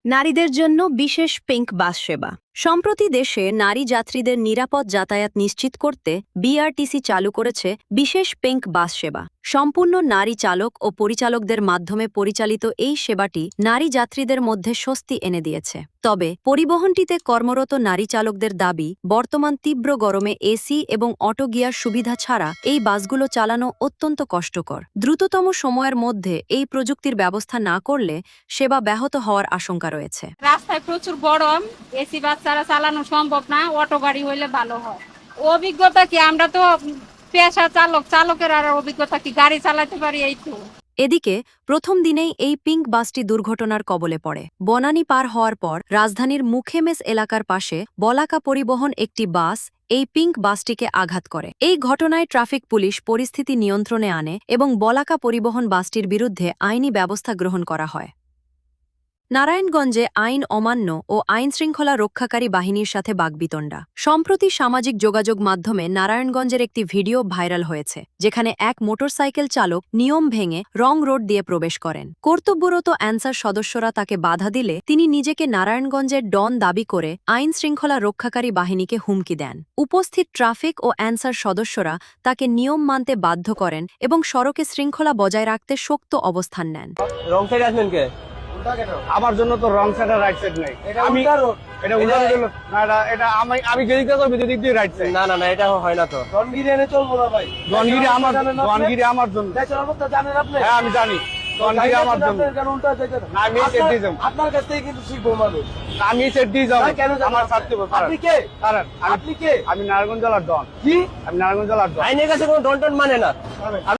নারীদের জন্য বিশেষ পিঙ্ক বাস সেবা। সম্প্রতি দেশে নারী যাত্রীদের নিরাপদ যাতায়াত নিশ্চিত করতে বিআরটিসি চালু করেছে বিশেষ পিঙ্ক বাস সেবা। সম্পূর্ণ নারী চালক ও পরিচালকদের মাধ্যমে পরিচালিত এই সেবাটি নারী যাত্রীদের মধ্যে স্বস্তি এনে দিয়েছে। তবে পরিবহনটিতে কর্মরত নারী চালকদের দাবি, বর্তমান তীব্র গরমে এসি এবং অটো গিয়ার সুবিধা ছাড়া এই বাসগুলো চালানো অত্যন্ত কষ্টকর। দ্রুততম সময়ের মধ্যে এই প্রযুক্তির ব্যবস্থা না করলে সেবা ব্যাহত হওয়ার আশঙ্কা রয়েছে। রাস্তায় প্রচুর গরম, এসি বাস ছাড়া চালানো সম্ভব না, অটো গাড়ি হইলে ভালো হয়। অভিজ্ঞতা কি, আমরা তো পেশা চালকের আর অভিজ্ঞতা কি, গাড়ি চালাতে পারি এই তো। এদিকে প্রথম দিনেই এই পিঙ্ক বাসটি দুর্ঘটনার কবলে পড়ে। বনানী পার হওয়ার পর রাজধানীর মুখেমেস এলাকার পাশে বলাকা পরিবহন একটি বাস এই পিঙ্ক বাসটিকে আঘাত করে। এই ঘটনায় ট্রাফিক পুলিশ পরিস্থিতি নিয়ন্ত্রণে আনে এবং বলাকা পরিবহন বাসটির বিরুদ্ধে আইনি ব্যবস্থা গ্রহণ করা হয়। নারায়ণগঞ্জে আইন অমান্য ও আইনশৃঙ্খলা রক্ষাকারী বাহিনীর সাথে বাগবিতণ্ডা। সম্প্রতি সামাজিক যোগাযোগ মাধ্যমে নারায়ণগঞ্জের একটি ভিডিও ভাইরাল হয়েছে, যেখানে এক মোটরসাইকেল চালক নিয়ম ভেঙে রং রোড দিয়ে প্রবেশ করেন। কর্তব্যরত অ্যানসার সদস্যরা তাকে বাধা দিলে তিনি নিজেকে নারায়ণগঞ্জের ডন দাবি করে আইন শৃঙ্খলা রক্ষাকারী বাহিনীকে হুমকি দেন। উপস্থিত ট্রাফিক ও অ্যানসার সদস্যরা তাকে নিয়ম মানতে বাধ্য করেন এবং সড়কে শৃঙ্খলা বজায় রাখতে শক্ত অবস্থান নেন। আমার জন্য তো রং সাইড আর রাইট সাইড নাই। আমি এটা উল্টা দিল না, এটা আমি যেদিক দিয়ে যাবো সেদিক দিয়ে রাইট সাইড। না এটা হয় না তো। রনগিরি এনে চলবো না ভাই। রনগিরি আমার জন্য। জানেন আপনি? হ্যাঁ আমি জানি। রনগিরি আমার জন্য। না আমি সেট দিয়ে যাবো। আপনার কাছ থেকে কিন্তু শিখবো মানুষ। আমি সেট দিয়ে যাবো। আমার ছাড়তে হবে। আপনি কে? কারণ আপনি কে? আমি নারায়ণগঞ্জ জেলার ডন। কি? আমি নারায়ণগঞ্জ জেলার ডন। আইনের কাছে কোনো ডন মানে না।